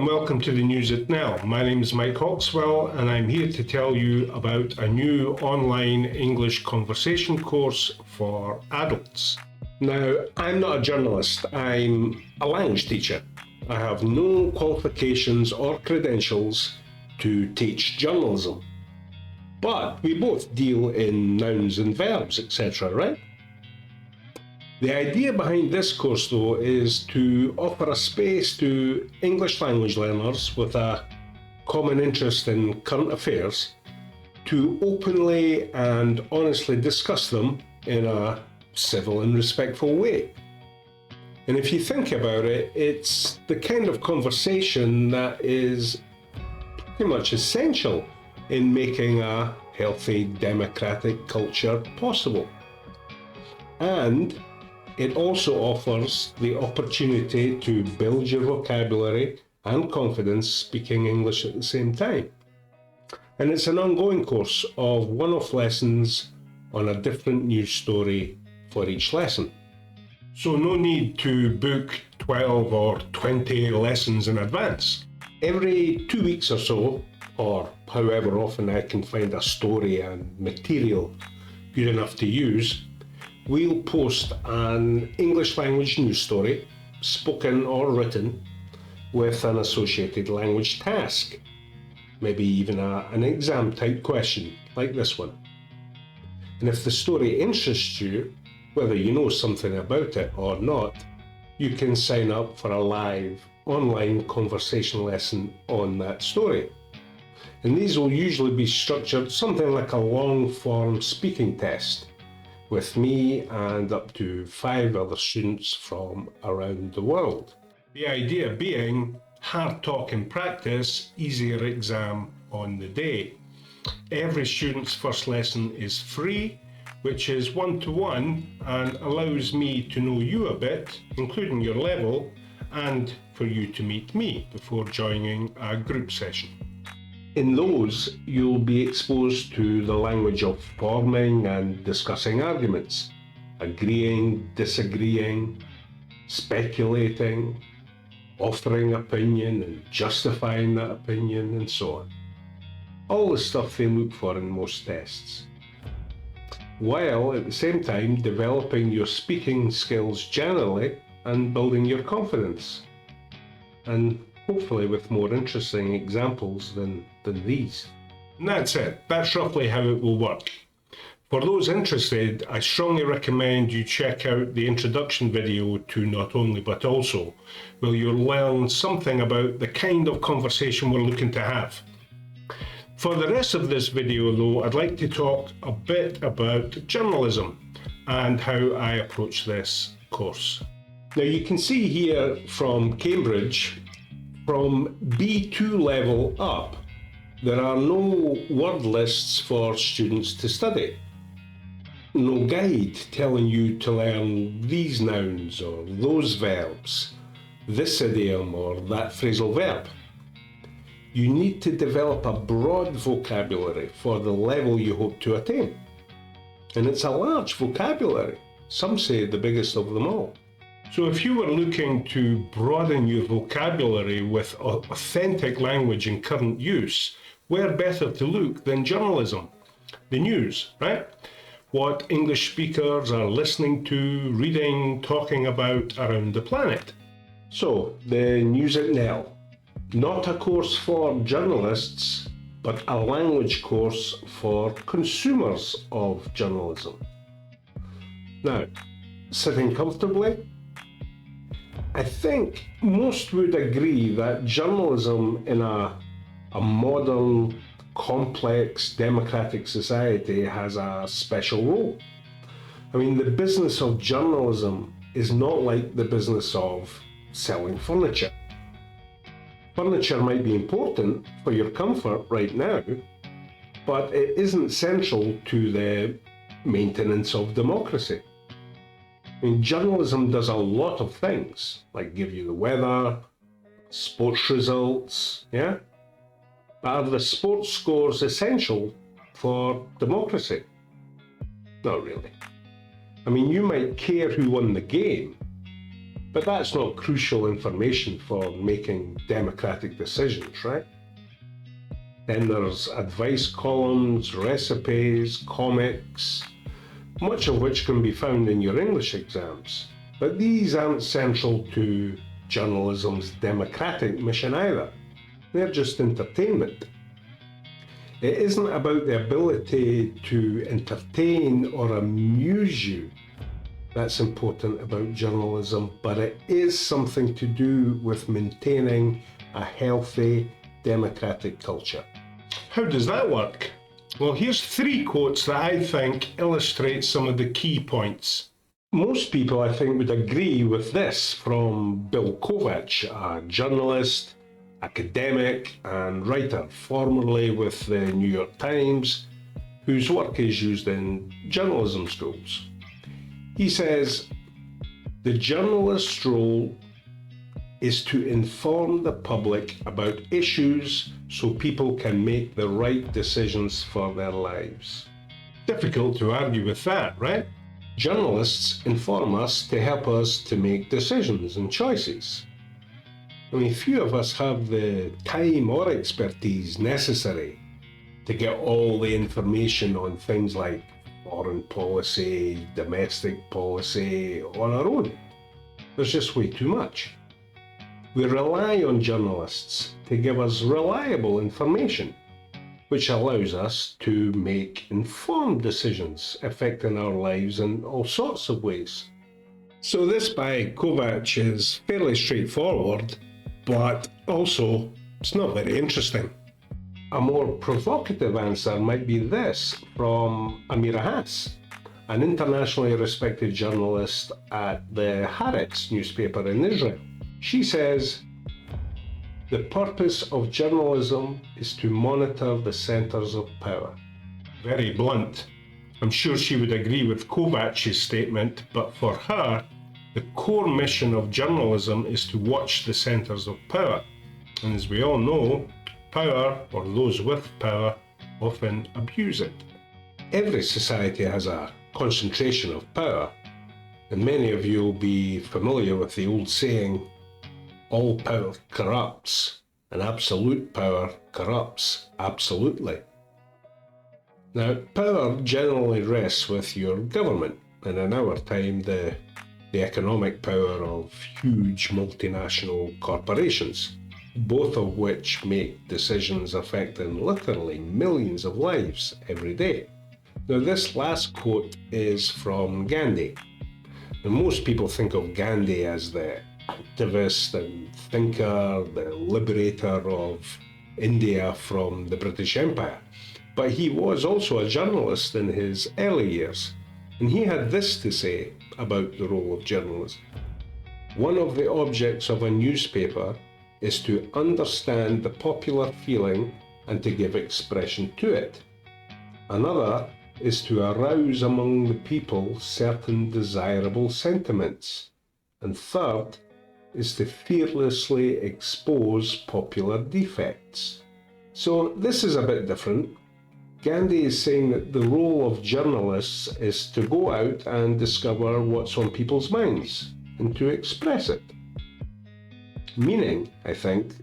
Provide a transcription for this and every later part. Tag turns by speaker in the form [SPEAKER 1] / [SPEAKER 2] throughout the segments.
[SPEAKER 1] and welcome to the news at NELL. My name is Mike Hawkswell and I'm here to tell you about a new online English conversation course for adults. Now, I'm not a journalist, I'm a language teacher. I have no qualifications or credentials to teach journalism. But we both deal in nouns and verbs, etc., right? The idea behind this course, though, is to offer a space to English language learners with a common interest in current affairs to openly and honestly discuss them in a civil and respectful way. And if you think about it, it's the kind of conversation that is pretty much essential in making a healthy democratic culture possible. And it also offers the opportunity to build your vocabulary and confidence speaking English at the same time. And it's an ongoing course of one-off lessons on a different news story for each lesson. So no need to book 12 or 20 lessons in advance. Every 2 weeks or so, or however often I can find a story and material good enough to use, we'll post an English language news story, spoken or written, with an associated language task. Maybe even an exam type question, like this one. And if the story interests you, whether you know something about it or not, you can sign up for a live online conversation lesson on that story. And these will usually be structured something like a long-form speaking test, with me and up to 5 other students from around the world. The idea being hard talk in practice, easier exam on the day. Every student's first lesson is free, which is one-to-one and allows me to know you a bit, including your level, and for you to meet me before joining a group session. In those, you'll be exposed to the language of forming and discussing arguments, agreeing, disagreeing, speculating, offering opinion and justifying that opinion, and so on. All the stuff they look for in most tests. While at the same time developing your speaking skills generally and building your confidence. And hopefully with more interesting examples than these. And that's it. That's roughly how it will work. For those interested, I strongly recommend you check out the introduction video to Not Only But Also, where you'll learn something about the kind of conversation we're looking to have. For the rest of this video though, I'd like to talk a bit about journalism and how I approach this course. Now you can see here from Cambridge, from B2 level up, there are no word lists for students to study. No guide telling you to learn these nouns or those verbs, this idiom or that phrasal verb. You need to develop a broad vocabulary for the level you hope to attain. And it's a large vocabulary, some say the biggest of them all. So if you were looking to broaden your vocabulary with authentic language in current use, where better to look than journalism? The news, right? What English speakers are listening to, reading, talking about around the planet. So, the news at NELL. Not a course for journalists, but a language course for consumers of journalism. Now, sitting comfortably, I think most would agree that journalism in a modern, complex, democratic society has a special role. I mean, the business of journalism is not like the business of selling furniture. Furniture might be important for your comfort right now, but it isn't central to the maintenance of democracy. I mean, journalism does a lot of things, like give you the weather, sports results, yeah? But are the sports scores essential for democracy? Not really. I mean, you might care who won the game, But that's not crucial information for making democratic decisions, right? Then there's advice columns, recipes, comics, much of which can be found in your English exams. But these aren't central to journalism's democratic mission either. They're just entertainment. It isn't about the ability to entertain or amuse you that's important about journalism, but it is something to do with maintaining a healthy democratic culture. How does that work? Well, here's 3 quotes that I think illustrate some of the key points. Most people, I think, would agree with this from Bill Kovac, a journalist, academic and writer, formerly with the New York Times, whose work is used in journalism schools. He says, "The journalist's role is to inform the public about issues so people can make the right decisions for their lives." Difficult to argue with that, right? Journalists inform us to help us to make decisions and choices. I mean, few of us have the time or expertise necessary to get all the information on things like foreign policy, domestic policy on our own. There's just way too much. We rely on journalists to give us reliable information, which allows us to make informed decisions affecting our lives in all sorts of ways. So this by Kovac is fairly straightforward, but also it's not very interesting. A more provocative answer might be this from Amira Haas, an internationally respected journalist at the Haaretz newspaper in Israel. She says, "The purpose of journalism is to monitor the centers of power." Very blunt. I'm sure she would agree with Kovac's statement, but for her, the core mission of journalism is to watch the centers of power. And as we all know, power, or those with power, often abuse it. Every society has a concentration of power, and many of you will be familiar with the old saying, "All power corrupts, and absolute power corrupts absolutely." Now, power generally rests with your government, and in our time, the economic power of huge multinational corporations, both of which make decisions affecting literally millions of lives every day. Now, this last quote is from Gandhi. Now, most people think of Gandhi as the activist and thinker, the liberator of India from the British Empire. But he was also a journalist in his early years, and he had this to say about the role of journalism. "One of the objects of a newspaper is to understand the popular feeling and to give expression to it. Another is to arouse among the people certain desirable sentiments. And third is to fearlessly expose popular defects." So this is a bit different. Gandhi is saying that the role of journalists is to go out and discover what's on people's minds and to express it. Meaning, I think,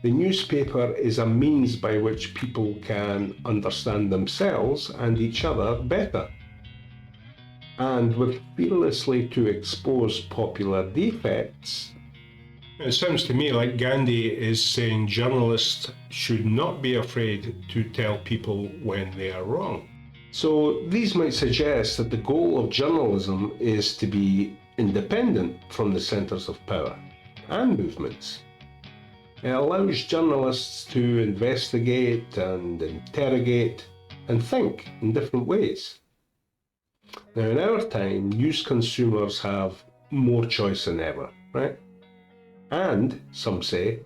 [SPEAKER 1] the newspaper is a means by which people can understand themselves and each other better. And with fearlessly to expose popular defects. It sounds to me like Gandhi is saying journalists should not be afraid to tell people when they are wrong. So these might suggest that the goal of journalism is to be independent from the centers of power and movements. It allows journalists to investigate and interrogate and think in different ways. Now, in our time, news consumers have more choice than ever, right? And some say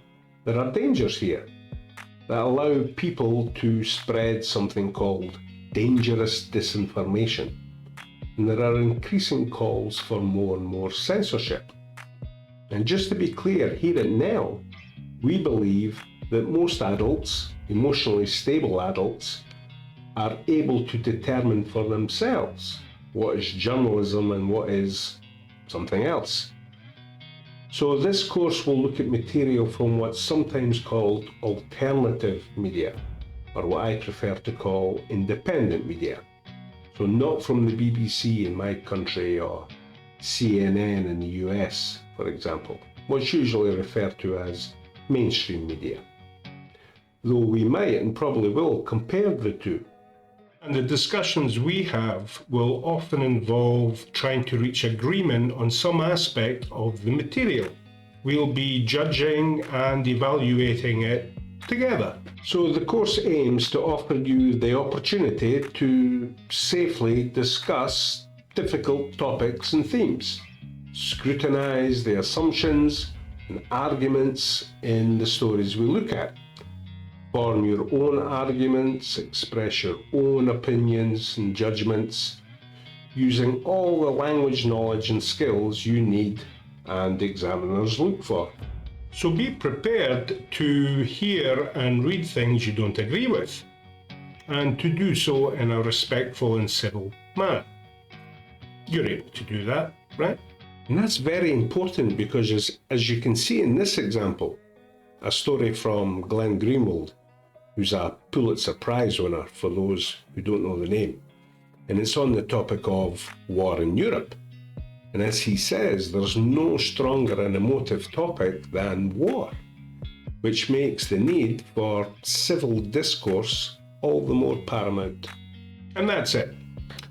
[SPEAKER 1] there are dangers here that allow people to spread something called dangerous disinformation. And there are increasing calls for more and more censorship. And just to be clear, here at NELL, we believe that most adults, emotionally stable adults, are able to determine for themselves what is journalism and what is something else. So this course will look at material from what's sometimes called alternative media, or what I prefer to call independent media. So not from the BBC in my country or CNN in the US, for example, what's usually referred to as mainstream media. Though we might and probably will compare the two. And the discussions we have will often involve trying to reach agreement on some aspect of the material. We'll be judging and evaluating it together. So the course aims to offer you the opportunity to safely discuss difficult topics and themes, scrutinize the assumptions and arguments in the stories we look at, form your own arguments, express your own opinions and judgments, using all the language knowledge and skills you need and examiners look for. So be prepared to hear and read things you don't agree with, and to do so in a respectful and civil manner. You're able to do that, right? And that's very important because as you can see in this example, a story from Glenn Greenwald, who's a Pulitzer Prize winner for those who don't know the name. And it's on the topic of war in Europe. And as he says, there's no stronger an emotive topic than war, which makes the need for civil discourse all the more paramount. And that's it.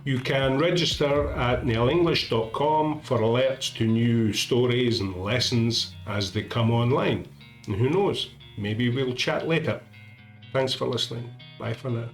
[SPEAKER 1] You can register at nellenglish.com for alerts to new stories and lessons as they come online. And who knows, maybe we'll chat later. Thanks for listening. Bye for now.